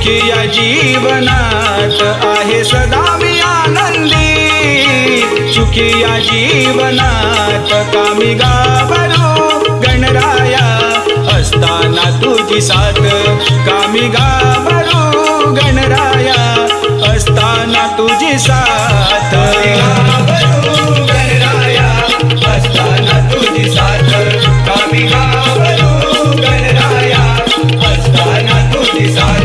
सुखी या जीवनात आहे सदा मी आनंदी, सुखी या जीवनात कामी घाबरू गणराया, असताना तुझी साथ कामी घाबरू गणराया, असताना तुझी साथ घाबरू गणराया, असताना तुझी साथ कामी घाबरू गणराया, असताना तुझी साथ.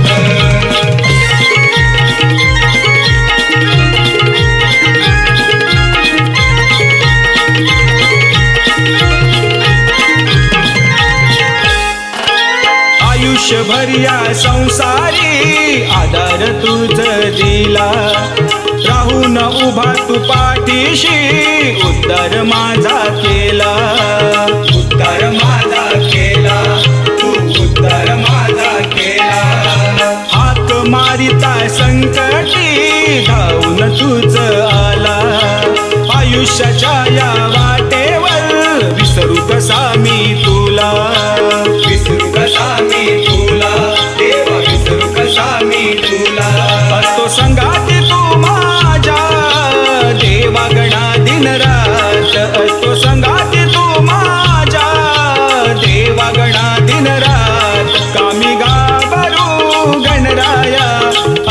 आयुष्यभर या संसारी आधार तुझ दिला, राहून उभा तू पाठीशी उद्धार माझा केला, उद्धार माझा केला, तू उद्धार माझा केला. हाक मारिता संकटी धावून तुझ आला, आयुष्याच्या या वाटेवर विसरू कसा मी तुला, विसरू कसा मी तुला, देवा विसरू कसा मी तुला. असतो संगाती तू माझ्या देवा गणा दिन रात, असतो संगाती तू माझ्या देवा गणा दिन रात, कामी घाबरू गणराया,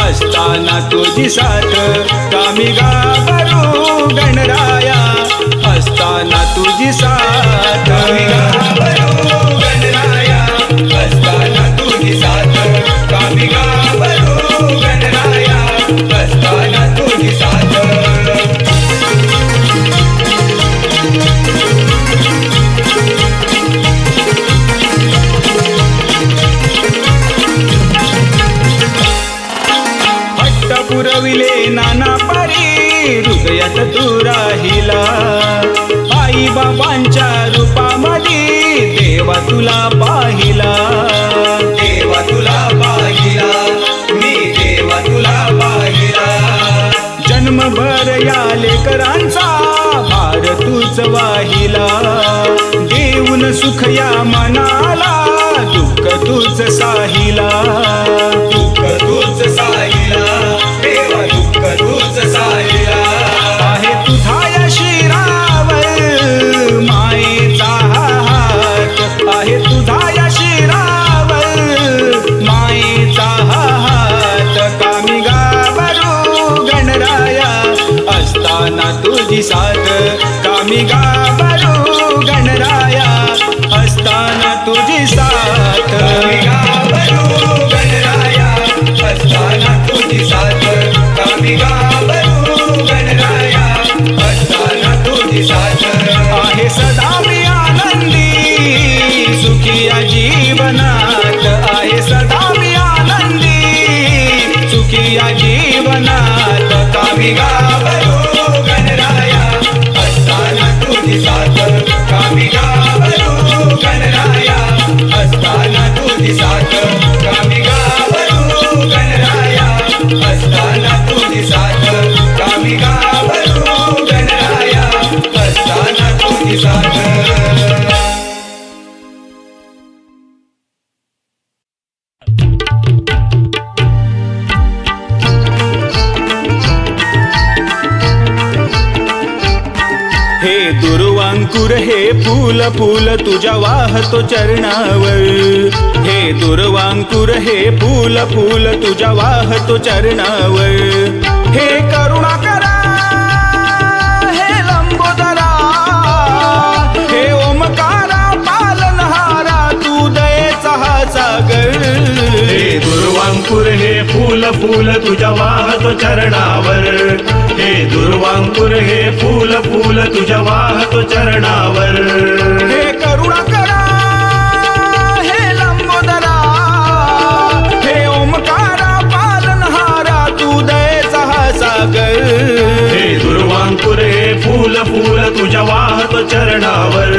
असताना तुझी साथ कामी घाबरू गणराया, असताना तुझी साथ कामी घाबरू गणराया, असताना तुझी साथ कामी घाबरू गणराया, असताना तुझी साथ. हट्ट पुरविले नाना परी हृदयात तू राहिला, आई बाबांच्या रूपामध्ये देवा तुला पाहिला, देवा तुला पाहिला, मी देवा तुला पाहिला. जन्मभर या लेकरांचा भार तूच वाहिला, देऊन सुख या मनाला दुःख तूच साहिला, दुःख तूच साहिला, देवा दुःख तूच साहिला. आहे तुझा या शिरावर मायेचा हात, आहे तुझा या शिरावर मायेचा हात, कामी घाबरू गणराया, असताना तुझी साथ कामी घाबरू गणराया, असताना तुझी साथ कामी घाबरू गणराया, असताना तुझी साथ कामी घाबरू गणराया, असताना तुझी साथ. आहे सदा मी आनंदी, सुखी या जीवनात आहे सदा मी आनंदी, सुखी या जीवनात कामी घाबरू गणराया, असताना तुझी साथ कामी घाबरू गणराया, असताना तुझी साथ कामी घाबरू गणराया, असताना तुझी साथ कामी घाबरू गणराया, असताना तुझी साथ. हे दुर्वांकुर हे फूल फूल तुझ्या वाहतो चरणावर, हे दुर्वांकुर हे फूल फूल तुझ्या वाहतो चरणावर. हे करुणाकरा हे लंबोदरा, हे ओमकारा पालनहारा, तू दयेचा हा सागर. हे दुर्वांकुर हे फूल फूल तुझ्या वाहतो चरणावर, हे दुर्वांकुर हे फूल फूल तुझ्या वाहतो चरणावर. हे करुणाकरा हे लंबोदरा, हे ओमकारा पालनहारा, तू दयेचा हा सागर. हे दुर्वांकुर हे फूल फूल तुझ्या वाहतो चरणावर,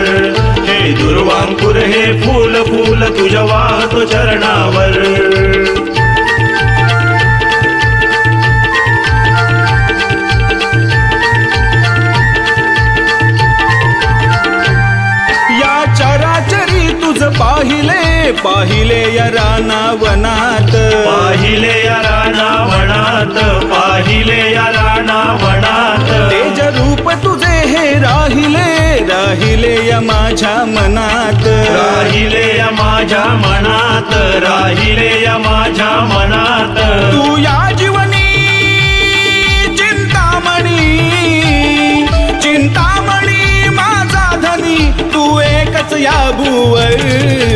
हे दुर्वांकुर हे फूल फूल तुझ्या वाहतो चरणावर. पाहिले या रानावनात, पाहिले या रानावनात, पाहिले या रानावनात. तेज रूप तुझे हे राहिले, राहिले या माझ्या मनात, राहिले या माझ्या मनात, राहिले या माझ्या मनात. तू या जीवनी चिंतामणी, चिंतामणी माझा धनी, तू एकच या भुवर.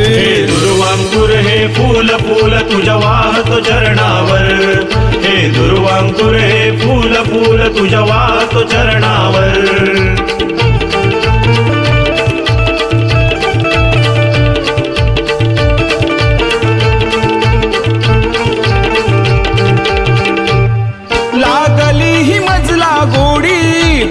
हे दुर्वांकुर हे फूल फूल तुझ्या वाहतो चरणावर, हे दुर्वांकुर हे फूल फूल तुझ्या वाहतो चरणावर. लागली ही मजला गोडी,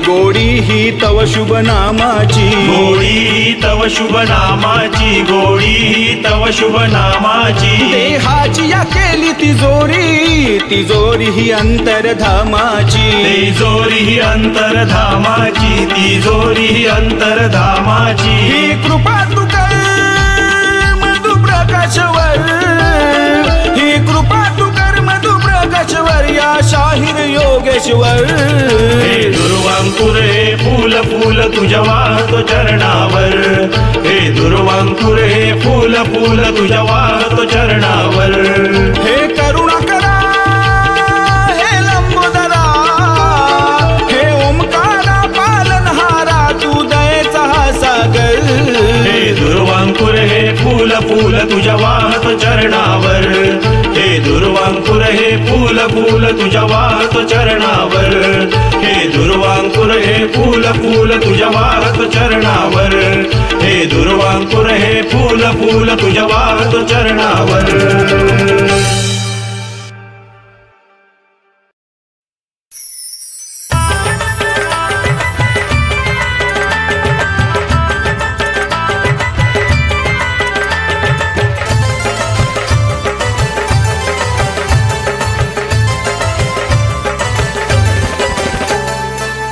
गोडी ही तव शुभ नामाची, गोडी तव शुभ नामाची, गोडी तव शुभ नामाची. देहाची या केली तिजोरी, तिजोरी ही अंतरधामाची, तिजोरी ही अंतरधामाची, तिजोरी ही अंतरधामाची. ही कृपा तू कर मधु प्रकाशवर, ही कृपा तू कर मधु प्रकाशवर या शाहीर योगेश्वर. हे दुर्वांकुर हे फूल फूल तुझ्या वाहतो चरणावर, हे दुर्वांकुर हे फूल फूल तुझ्या वाहतो चरणावर. हे करुणा करा हे लंबोदरा, हे ओमकारा पालनहारा, तू दयेचा हा सागर. हे दुर्वांकुर हे फूल फूल तुझ्या वाहतो चरणावर, हे दुर्वांकुर हे फूल फूल तुझ्या वाहतो चरणावर, हे दुर्वांकुर हे फूल फूल तुझ्या वाहतो चरणावर, हे दुर्वांकुर हे फूल फूल तुझ्या वाहतो चरणावर.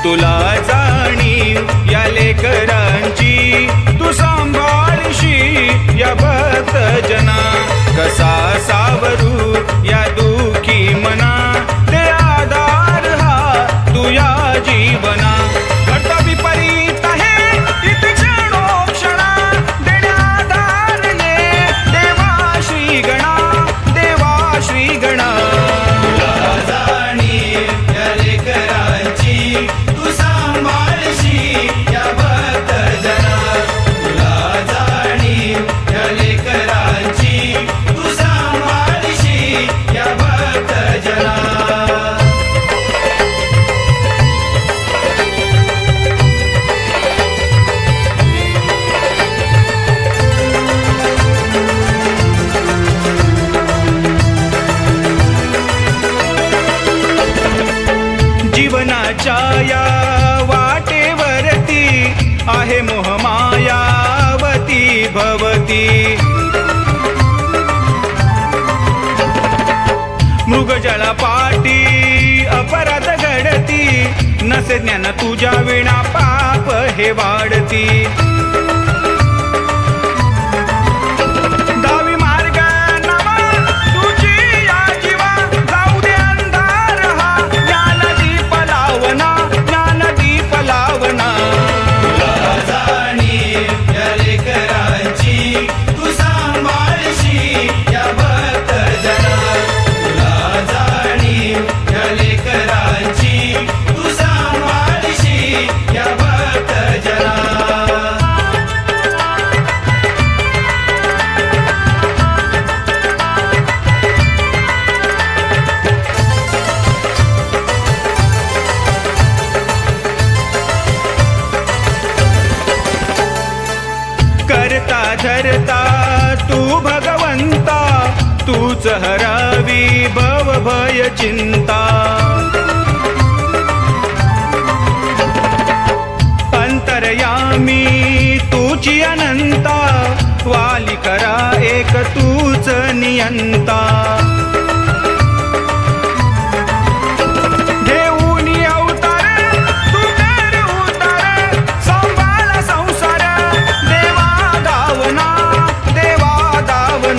तुला जाणीव या लेकरांची, तू सांभाळशी या भक्त जना. कसा सावरू या दुखी मना, ते आधार हा तू या जीवना. घडता विपरीत आहे इथे क्षणोक्षणा, देण्या आधार ये देवा श्री गणा, देवा श्री गणा. जीवनाच्या या वाटेवरती आहे मोहमायावती भवती. मृगजळा पाटी अपराध घडती, नसे ज्ञान तुझ्या विना पाप हे वाढती. दावी मार्ग नवा तुझी या जीवा, जाऊ दे अंधार हा ज्ञान दीप लावना, ज्ञान दीप लावना. करता धरता तू भगवंता, तूच हरावी भव भय चिंता. अंतरयामी तुझी अनंता, वाली करा एक तूच नियंता. घेऊनी अवतार तू कर उतार, सांभाळ संसार देवा गावना, देवा गावना.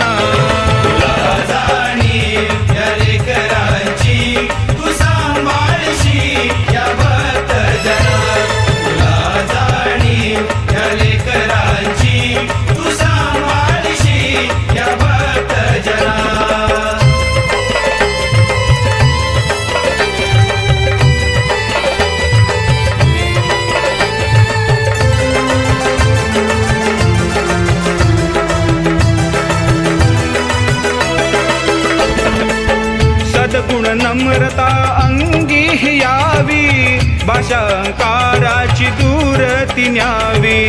भाषांकाराची दूर ती न्यावी,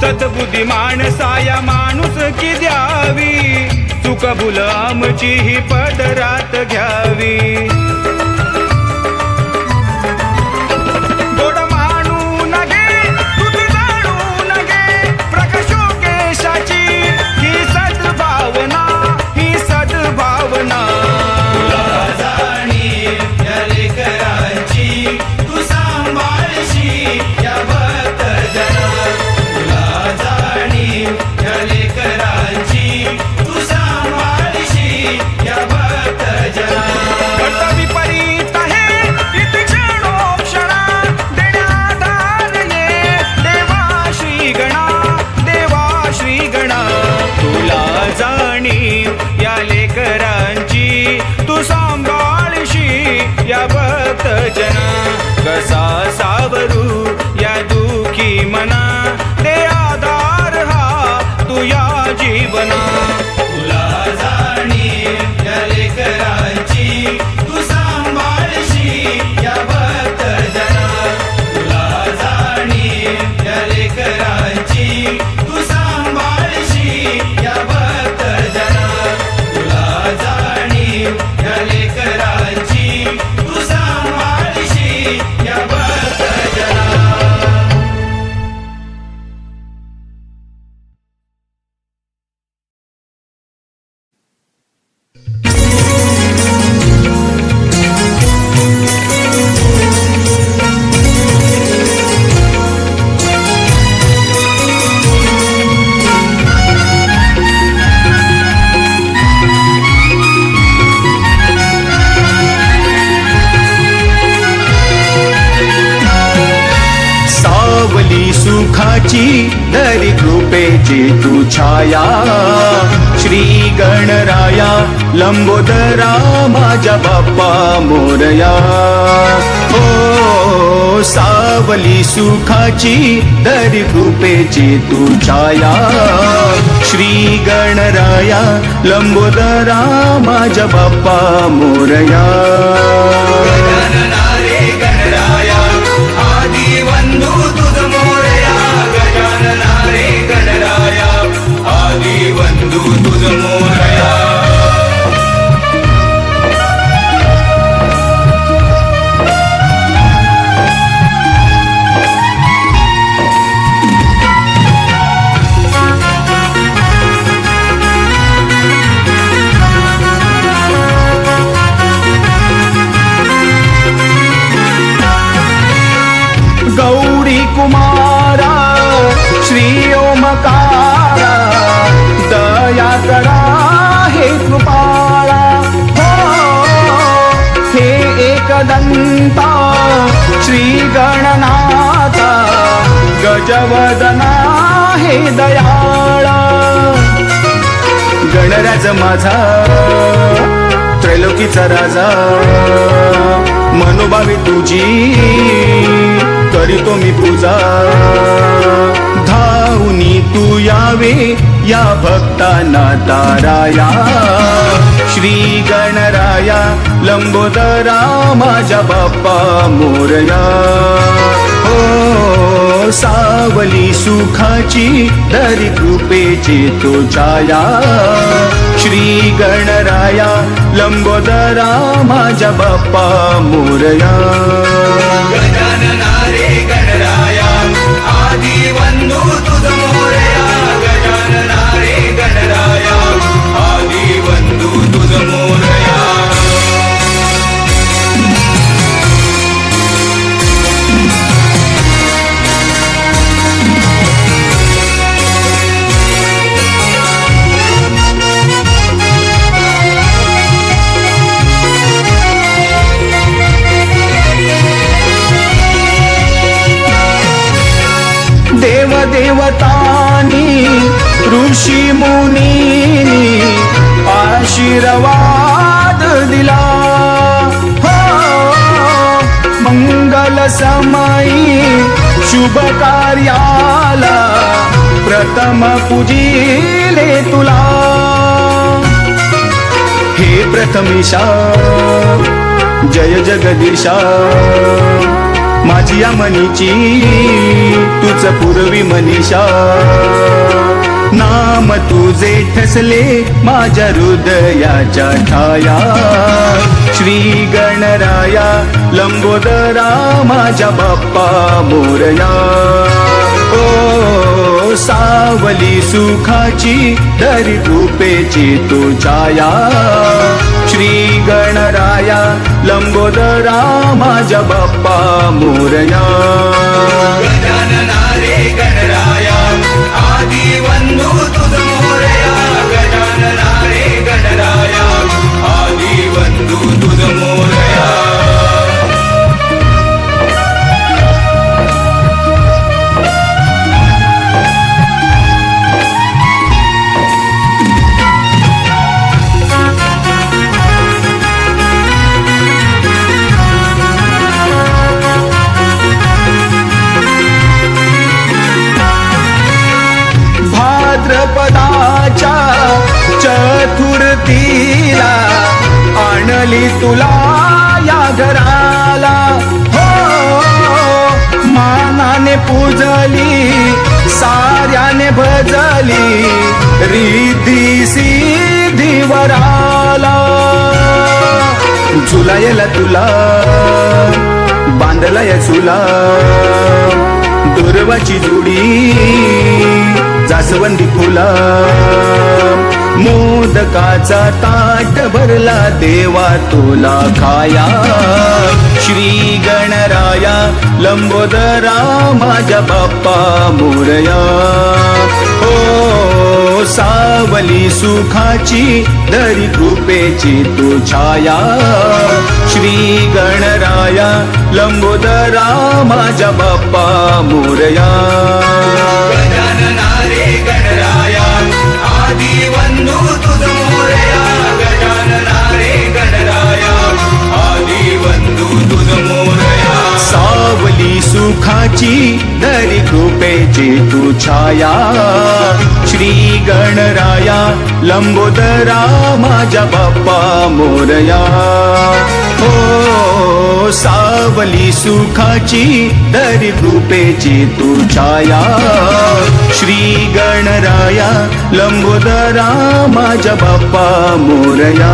सद्बुद्धी माणसाया माणूस की द्यावी, चूक भूल आमची ही पदरात घ्यावी. गोड मानू नगे तुझ जाणू नगे प्रकाशोकेशाची ही सद्भावना, ही सद्भावना. तुला जाणीव या लेकरांची तू सांभाळशी या भक्त जना. तुला जाणीव या लेकरांची तू सांभाळशी या भक्त जना. कर्तव्य परीत आहे इति क्षणोक्षणा देण्याधार ये देवा श्री गणा, देवा श्री गणा. तुला जाणीव या लेकरांची तू सांभाळशी या भक्त जना. कसा सावरू या दुखी मना, दे आधार हा तू या जीवना. तुला जाणीव या लेकरांची तू सांभाळशी या भक्त जना. तुला जाणीव या लेकरांची तू सांभाळशी या भक्त जना. तुला जाणीव या लेकरांची तू सांभाळशी या भक्त जना. सावली सुखाची दरी कृपेची तू छाया, श्री गणराया लंबोदरा माझ्या बाप्पा मोरया. ओ सावली सुखाची दरी कृपेची तू छाया, श्री गणराया लंबोदरा माझ्या बाप्पा मोरया. गजानना रे गणराया आदि बंधू तुझ मोरया. गजानना रे गणराया आदि बंधू तुझ मोरया. गौरी कुमारा श्री ओमकारा, दया करा हे कृपाळा. हो हे एकदंता श्री गणनाथा, गजवदना हे दयाळा. गणराज माझा त्रैलोकीचा राजा, मनोभावी तुझी करीतो मी पूजा. धावनी तू यावे या भक्तांना ताराया, श्री गणराया लंबोदरा माझ्या बाप्पा मोरया. ओ सावली सुखाची दरी कृपेची तो छाया, श्री गणराया लंबोदरा माझ्या बाप्पा मोरया. गजानना रे गणराया आदि बंधू तुझ मोरया. गजानना रे गणराया आदि बंधू तुझ मोरया. देवदेवतानी ऋषी मुनीनी आशीर्वाद दिला. हो मंगल समयी शुभ कार्याला प्रथम पूजिले तुला. हे प्रथमेशा जय जगदीशा माझी या मनीची तुझ पूर्वी मनीषा नाम तुझे ठसले माझ्या हृदयाच्या ठाया श्री गणराया लंबोदरा माझ्या बाप्पा मोरया ओ सावली सुखाची दरी कृपेची तू छाया श्री गणराया लंबोदरा माझ्या बाप्पा मोरया गजानना रे गणराया आदि बंधू तुझ मोरया गजानना रे गणराया आदि बंधू तुझ मोरया भाद्रपदाच्या चतुर्थीला आणली तुला या घराला हो मानाने पूजली साऱ्याने भजली रिद्धी सिद्धी वराला झुलायला तुला बांधला या चुला दुर्वाची जुडी जास्वंदी फुला मोदकाचा ताट भरला देवा तुला खाया श्री गणराया लंबोदरा माझ्या बाप्पा मोरया ओ सावली सुखाची दरी कृपेची तू छाया श्री गणराया लंबोदरा माझ्या बाप्पा मोरया गजानना रे गणराया आदि बंधू तुझ मोरया गजानना रे गणराया आदि बंधू तुझ मोरया सावली सुखाची दरी कृपेची तू छाया श्री गणराया लंबोदरा माझ्या बाप्पा मोरया हो सावली सुखाची दरी कृपेची तू छाया श्री गणराया लंबोदरा माझ्या बाप्पा मोरया